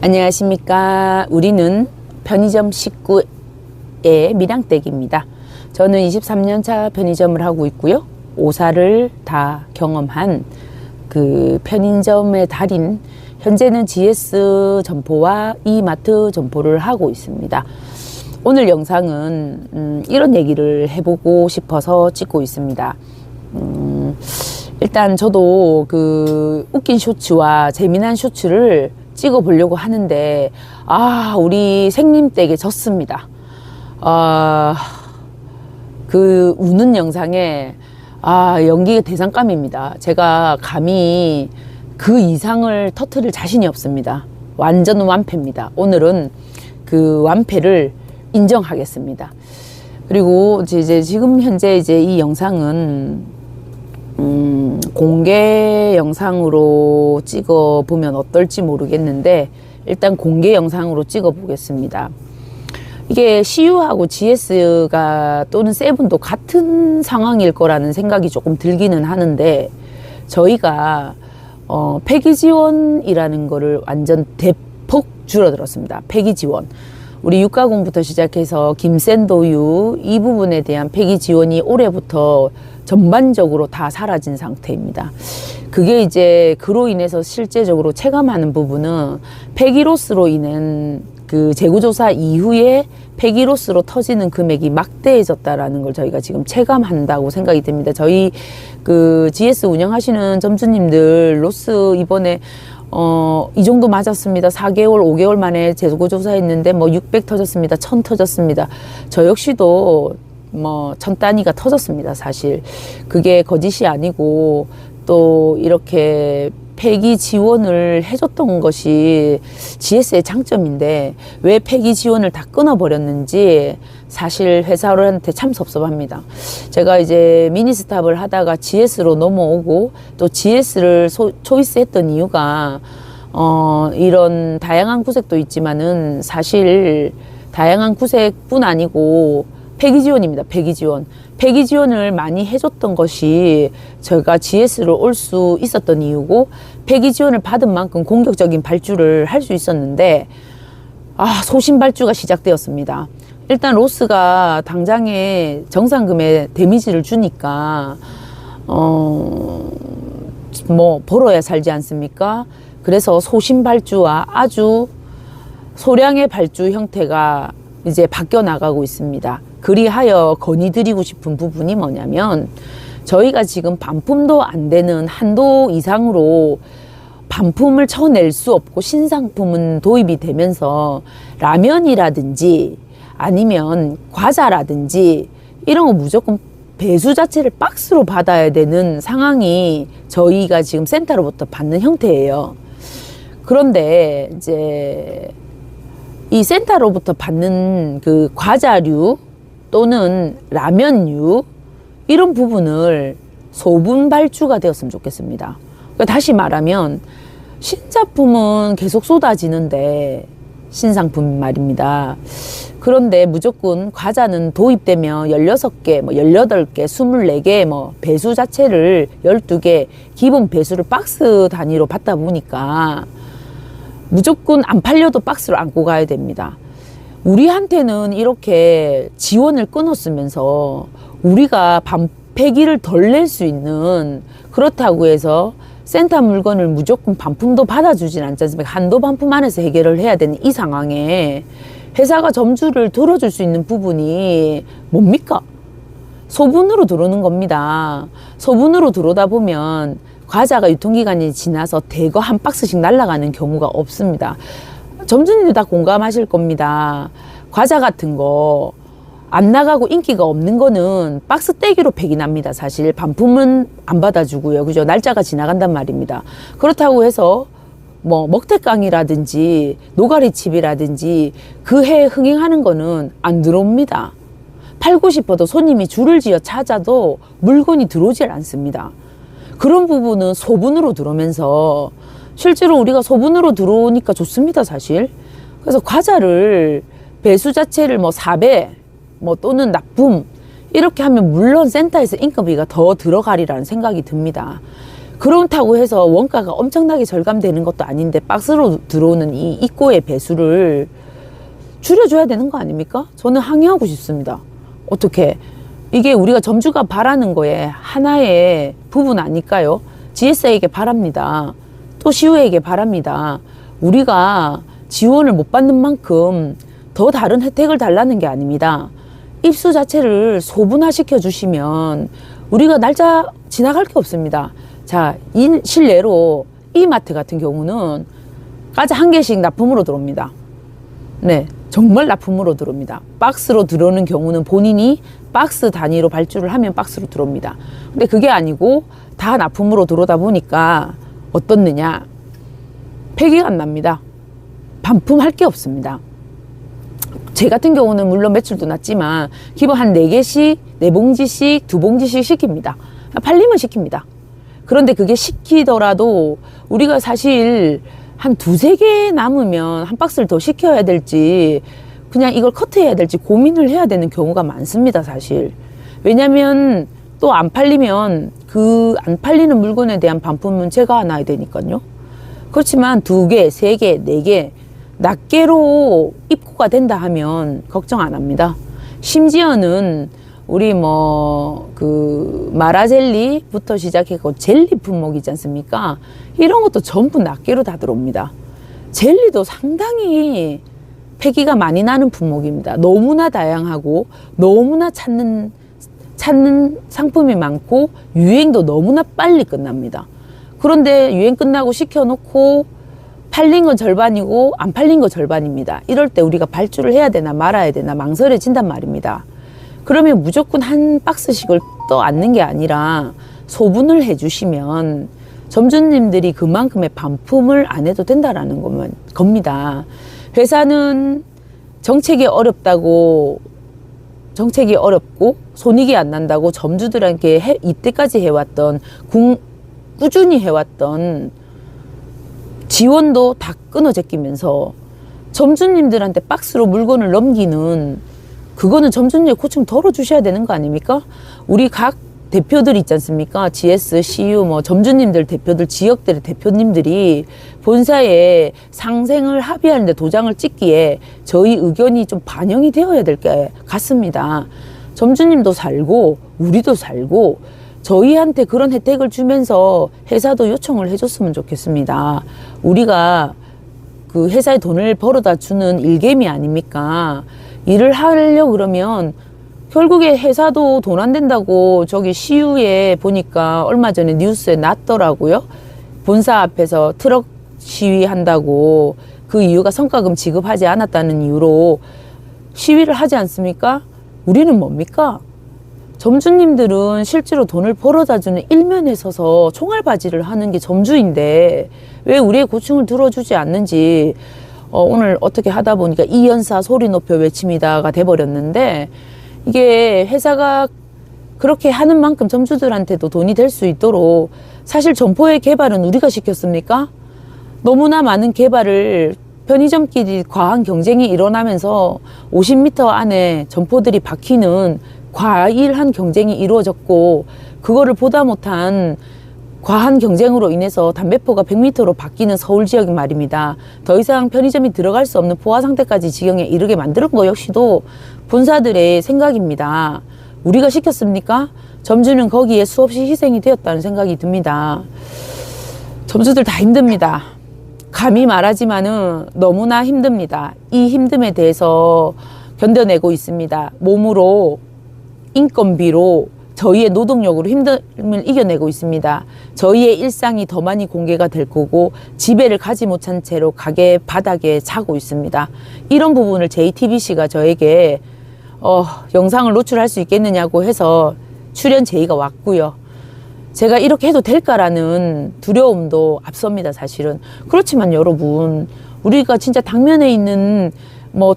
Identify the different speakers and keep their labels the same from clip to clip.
Speaker 1: 안녕하십니까. 우리는 편의점 식구의 밀양댁입니다. 저는 23년차 편의점을 하고 있고요. 5사를 다 경험한 그 편의점의 달인, 현재는 GS 점포와 이마트 점포를 하고 있습니다. 오늘 영상은 이런 얘기를 해보고 싶어서 찍고 있습니다. 일단 저도 그 웃긴 쇼츠와 재미난 쇼츠를 찍어 보려고 하는데 우리 생님댁에 졌습니다. 그 우는 영상에 연기가 대상감입니다. 제가 감히 그 이상을 터뜨릴 자신이 없습니다. 완전 완패입니다. 오늘은 그 완패를 인정하겠습니다. 그리고 이제 지금 현재 이제 이 영상은 공개 영상으로 찍어 보면 어떨지 모르겠는데 일단 공개 영상으로 찍어 보겠습니다. 이게 CU하고 GS가 또는 세븐도 같은 상황일 거라는 생각이 조금 들기는 하는데, 저희가 폐기 지원이라는 거를 완전 대폭 줄어들었습니다. 폐기 지원. 우리 육가공부터 시작해서 김센도유 이 부분에 대한 폐기 지원이 올해부터 전반적으로 다 사라진 상태입니다. 그게 이제 그로 인해서 실제적으로 체감하는 부분은 폐기로스로 인한 그 재구조사 이후에 폐기로스로 터지는 금액이 막대해졌다라는 걸 저희가 지금 체감한다고 생각이 됩니다. 저희 그 GS 운영하시는 점주님들 로스 이번에 이 정도 맞았습니다. 4개월, 5개월 만에 재고조사 했는데 600 터졌습니다. 1000 터졌습니다. 저 역시도 1000 단위가 터졌습니다. 사실 그게 거짓이 아니고, 또 이렇게 폐기 지원을 해줬던 것이 GS의 장점인데 왜 폐기 지원을 다 끊어버렸는지 사실 회사한테 참 섭섭합니다. 제가 이제 미니스탑을 하다가 GS로 넘어오고 또 GS를 초이스했던 이유가 이런 다양한 구색도 있지만은 사실 다양한 구색뿐 아니고 폐기 지원입니다. 폐기 지원. 폐기 지원을 많이 해줬던 것이 제가 GS로 올 수 있었던 이유고, 폐기 지원을 받은 만큼 공격적인 발주를 할 수 있었는데 소신 발주가 시작되었습니다. 일단 로스가 당장에 정상금에 데미지를 주니까 벌어야 살지 않습니까? 그래서 소신 발주와 아주 소량의 발주 형태가 이제 바뀌어 나가고 있습니다. 그리하여 건의드리고 싶은 부분이 뭐냐면, 저희가 지금 반품도 안 되는 한도 이상으로 반품을 쳐낼 수 없고 신상품은 도입이 되면서 라면이라든지 아니면 과자라든지 이런 거 무조건 배수 자체를 박스로 받아야 되는 상황이 저희가 지금 센터로부터 받는 형태예요. 그런데 이제 이 센터로부터 받는 그 과자류 또는 라면류 이런 부분을 소분 발주가 되었으면 좋겠습니다. 그러니까 다시 말하면 신제품은 계속 쏟아지는데, 신상품 말입니다. 그런데 무조건 과자는 도입되면 16개, 18개, 24개, 배수 자체를 12개, 기본 배수를 박스 단위로 받다 보니까 무조건 안 팔려도 박스로 안고 가야 됩니다. 우리한테는 이렇게 지원을 끊었으면서 우리가 폐기를 덜 낼 수 있는, 그렇다고 해서 센터 물건을 무조건 반품도 받아주진 않지 않습니까? 한도 반품 안에서 해결을 해야 되는 이 상황에 회사가 점주를 들어줄 수 있는 부분이 뭡니까? 소분으로 들어오는 겁니다. 소분으로 들어오다 보면 과자가 유통기간이 지나서 대거 한 박스씩 날아가는 경우가 없습니다. 점주님들 다 공감하실 겁니다. 과자 같은 거 안 나가고 인기가 없는 거는 박스 떼기로 폐기 납니다. 사실 반품은 안 받아주고요. 그죠? 날짜가 지나간단 말입니다. 그렇다고 해서 먹태깡이라든지 노가리칩이라든지 그 해 흥행하는 거는 안 들어옵니다. 팔고 싶어도 손님이 줄을 지어 찾아도 물건이 들어오질 않습니다. 그런 부분은 소분으로 들어오면서 실제로 우리가 소분으로 들어오니까 좋습니다. 사실. 그래서 과자를 배수 자체를 4배 또는 납품 이렇게 하면 물론 센터에서 인건비가 더 들어가리라는 생각이 듭니다. 그렇다고 해서 원가가 엄청나게 절감되는 것도 아닌데 박스로 들어오는 이 입고의 배수를 줄여줘야 되는 거 아닙니까? 저는 항의하고 싶습니다. 어떻게 이게 우리가 점주가 바라는 거에 하나의 부분 아닐까요? GS에게 바랍니다. 또 시우에게 바랍니다. 우리가 지원을 못 받는 만큼 더 다른 혜택을 달라는 게 아닙니다. 입수 자체를 소분화시켜 주시면 우리가 날짜 지나갈 게 없습니다. 자, 실례로 이마트 같은 경우는 과자 한 개씩 납품으로 들어옵니다. 네, 정말 납품으로 들어옵니다. 박스로 들어오는 경우는 본인이 박스 단위로 발주를 하면 박스로 들어옵니다. 근데 그게 아니고 다 납품으로 들어오다 보니까 어떻느냐, 폐기가 안 납니다. 반품할 게 없습니다. 제 같은 경우는 물론 매출도 낮지만 기본 한 4개씩, 4봉지씩, 2봉지씩 시킵니다. 팔리면 시킵니다. 그런데 그게 시키더라도 우리가 사실 한 2-3개 남으면 한 박스를 더 시켜야 될지 그냥 이걸 커트해야 될지 고민을 해야 되는 경우가 많습니다, 사실. 왜냐면 또 안 팔리면 그 안 팔리는 물건에 대한 반품은 제가 놔야 되니까요. 그렇지만 2개, 3개, 4개 낱개로 입고가 된다 하면 걱정 안 합니다. 심지어는 우리 그 마라젤리부터 시작해서 젤리 품목이지 않습니까? 이런 것도 전부 낱개로 다 들어옵니다. 젤리도 상당히 폐기가 많이 나는 품목입니다. 너무나 다양하고 너무나 찾는 상품이 많고 유행도 너무나 빨리 끝납니다. 그런데 유행 끝나고 시켜놓고 팔린 건 절반이고 안 팔린 건 절반입니다. 이럴 때 우리가 발주를 해야 되나 말아야 되나 망설여진단 말입니다. 그러면 무조건 한 박스씩을 떠안는 게 아니라 소분을 해주시면 점주님들이 그만큼의 반품을 안 해도 된다라는 겁니다. 회사는 정책이 어렵고 손익이 안 난다고 점주들한테 이때까지 해왔던 꾸준히 해왔던 지원도 다 끊어제끼면서 점주님들한테 박스로 물건을 넘기는 그거는 점주님의 고충 덜어주셔야 되는 거 아닙니까? 우리 각 대표들 있지 않습니까? GS, CU, 점주님들 대표들, 지역들의 대표님들이 본사에 상생을 합의하는데 도장을 찍기에 저희 의견이 좀 반영이 되어야 될 것 같습니다. 점주님도 살고 우리도 살고 저희한테 그런 혜택을 주면서 회사도 요청을 해줬으면 좋겠습니다. 우리가 그 회사에 돈을 벌어다 주는 일개미 아닙니까? 일을 하려고 그러면 결국에 회사도 돈 안 된다고 저기 시유에 보니까 얼마 전에 뉴스에 났더라고요. 본사 앞에서 트럭 시위한다고 그 이유가 성과금 지급하지 않았다는 이유로 시위를 하지 않습니까? 우리는 뭡니까? 점주님들은 실제로 돈을 벌어다 주는 일면에 서서 총알바지를 하는 게 점주인데 왜 우리의 고충을 들어주지 않는지 오늘 어떻게 하다 보니까 이연사 소리 높여 외칩니다가 돼버렸는데 이게 회사가 그렇게 하는 만큼 점주들한테도 돈이 될 수 있도록 사실 점포의 개발은 우리가 시켰습니까? 너무나 많은 개발을 편의점끼리 과한 경쟁이 일어나면서 50m 안에 점포들이 박히는 과일한 경쟁이 이루어졌고 그거를 보다 못한 과한 경쟁으로 인해서 담배포가 100m로 바뀌는 서울 지역이 말입니다. 더 이상 편의점이 들어갈 수 없는 포화 상태까지 지경에 이르게 만드는 거 역시도 본사들의 생각입니다. 우리가 시켰습니까? 점주는 거기에 수없이 희생이 되었다는 생각이 듭니다. 점주들 다 힘듭니다. 감히 말하지만은 너무나 힘듭니다. 이 힘듦에 대해서 견뎌내고 있습니다. 몸으로, 인건비로, 저희의 노동력으로 힘듦을 이겨내고 있습니다. 저희의 일상이 더 많이 공개가 될 거고 지배를 가지 못한 채로 가게 바닥에 자고 있습니다. 이런 부분을 JTBC가 저에게 영상을 노출할 수 있겠느냐고 해서 출연 제의가 왔고요. 제가 이렇게 해도 될까라는 두려움도 앞섭니다, 사실은. 그렇지만 여러분, 우리가 진짜 당면에 있는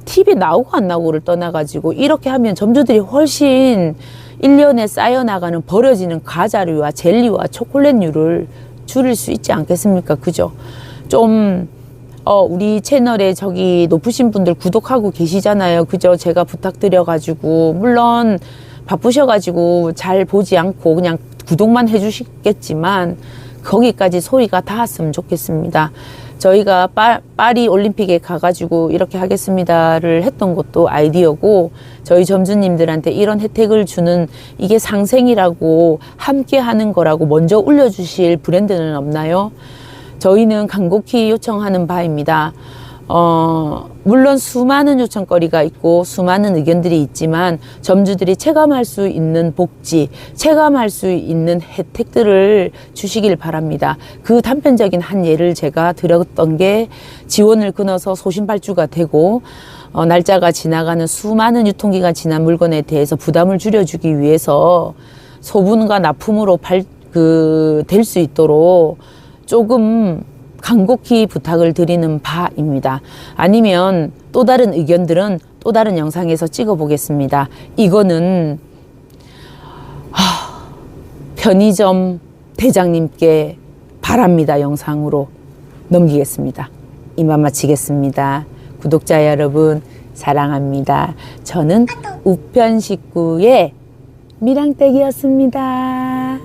Speaker 1: TV 나오고 안 나오고를 떠나가지고 이렇게 하면 점주들이 훨씬 1년에 쌓여나가는 버려지는 과자류와 젤리와 초콜릿류를 줄일 수 있지 않겠습니까? 그죠? 좀 우리 채널에 저기 높으신 분들 구독하고 계시잖아요. 그죠? 제가 부탁드려가지고 물론 바쁘셔가지고 잘 보지 않고 그냥 구독만 해주시겠지만 거기까지 소리가 닿았으면 좋겠습니다. 저희가 파리 올림픽에 가가지고 이렇게 하겠습니다를 했던 것도 아이디어고, 저희 점주님들한테 이런 혜택을 주는 이게 상생이라고 함께 하는 거라고 먼저 올려주실 브랜드는 없나요? 저희는 간곡히 요청하는 바입니다. 물론 수많은 요청거리가 있고 수많은 의견들이 있지만 점주들이 체감할 수 있는 복지, 체감할 수 있는 혜택들을 주시길 바랍니다. 그 단편적인 한 예를 제가 드렸던 게, 지원을 끊어서 소신발주가 되고 날짜가 지나가는 수많은 유통기간 지난 물건에 대해서 부담을 줄여주기 위해서 소분과 납품으로 될 수 있도록 조금 간곡히 부탁을 드리는 바입니다. 아니면 또 다른 의견들은 또 다른 영상에서 찍어 보겠습니다. 이거는 편의점 대장님께 바랍니다. 영상으로 넘기겠습니다. 이만 마치겠습니다. 구독자 여러분 사랑합니다. 저는 우편 식구의 미랑댁이었습니다.